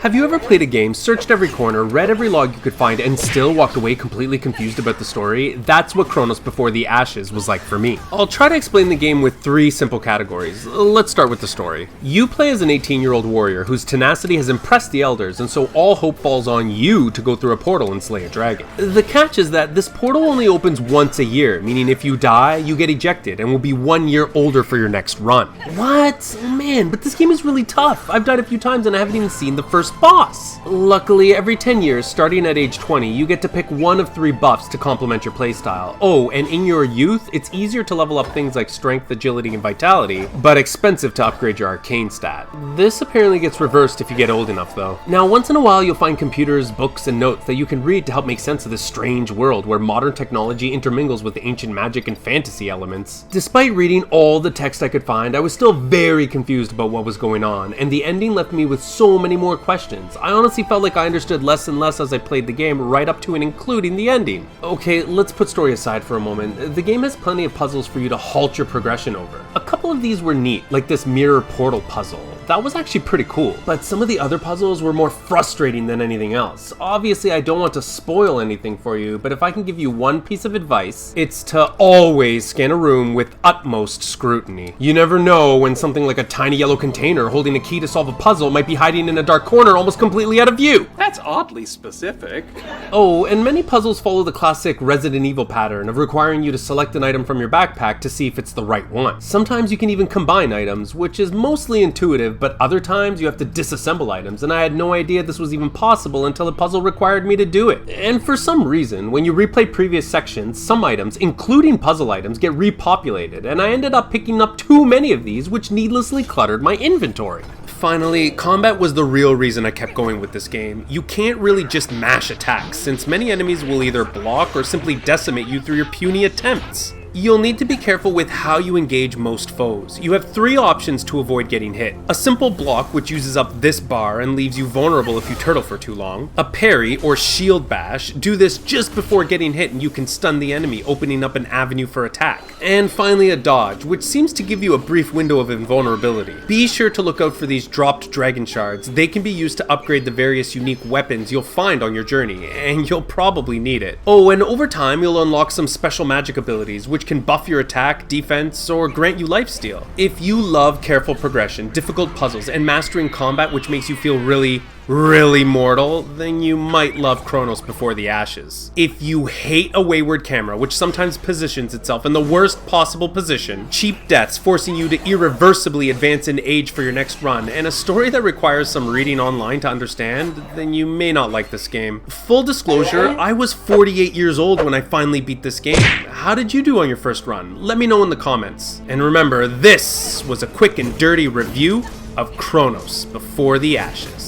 Have you ever played a game, searched every corner, read every log you could find, and still walked away completely confused about the story? That's what Chronos Before the Ashes was like for me. I'll try to explain the game with 3 simple categories. Let's start with the story. You play as an 18-year-old warrior whose tenacity has impressed the elders, and so all hope falls on you to go through a portal and slay a dragon. The catch is that this portal only opens once a year, meaning if you die, you get ejected and will be 1 year older for your next run. What? Man, but this game is really tough. I've died a few times and I haven't even seen the first boss. Luckily, every 10 years, starting at age 20, you get to pick one of 3 buffs to complement your playstyle. Oh, and in your youth, it's easier to level up things like strength, agility, and vitality, but expensive to upgrade your arcane stat. This apparently gets reversed if you get old enough though. Now, once in a while, you'll find computers, books, and notes that you can read to help make sense of this strange world where modern technology intermingles with ancient magic and fantasy elements. Despite reading all the text I could find, I was still very confused about what was going on, and the ending left me with so many more questions. I honestly felt like I understood less and less as I played the game, right up to and including the ending. Okay, let's put story aside for a moment. The game has plenty of puzzles for you to halt your progression over. A couple of these were neat, like this mirror portal puzzle. That was actually pretty cool, but some of the other puzzles were more frustrating than anything else. Obviously, I don't want to spoil anything for you, but if I can give you one piece of advice, it's to always scan a room with utmost scrutiny. You never know when something like a tiny yellow container holding a key to solve a puzzle might be hiding in a dark corner almost completely out of view. That's oddly specific. Oh, and many puzzles follow the classic Resident Evil pattern of requiring you to select an item from your backpack to see if it's the right one. Sometimes you can even combine items, which is mostly intuitive, but other times you have to disassemble items, and I had no idea this was even possible until the puzzle required me to do it. And for some reason, when you replay previous sections, some items, including puzzle items, get repopulated, and I ended up picking up too many of these, which needlessly cluttered my inventory. Finally, combat was the real reason I kept going with this game. You can't really just mash attacks, since many enemies will either block or simply decimate you through your puny attempts. You'll need to be careful with how you engage most foes. You have 3 options to avoid getting hit. A simple block, which uses up this bar and leaves you vulnerable if you turtle for too long. A parry or shield bash. Do this just before getting hit and you can stun the enemy, opening up an avenue for attack. And finally a dodge, which seems to give you a brief window of invulnerability. Be sure to look out for these dropped dragon shards. They can be used to upgrade the various unique weapons you'll find on your journey, and you'll probably need it. Oh, and over time you'll unlock some special magic abilities, which can buff your attack, defense, or grant you lifesteal. If you love careful progression, difficult puzzles, and mastering combat which makes you feel really mortal, then you might love Chronos Before the Ashes. If you hate a wayward camera, which sometimes positions itself in the worst possible position, cheap deaths forcing you to irreversibly advance in age for your next run, and a story that requires some reading online to understand, then you may not like this game. Full disclosure, I was 48 years old when I finally beat this game. How did you do on your first run? Let me know in the comments. And remember, this was a quick and dirty review of Chronos Before the Ashes.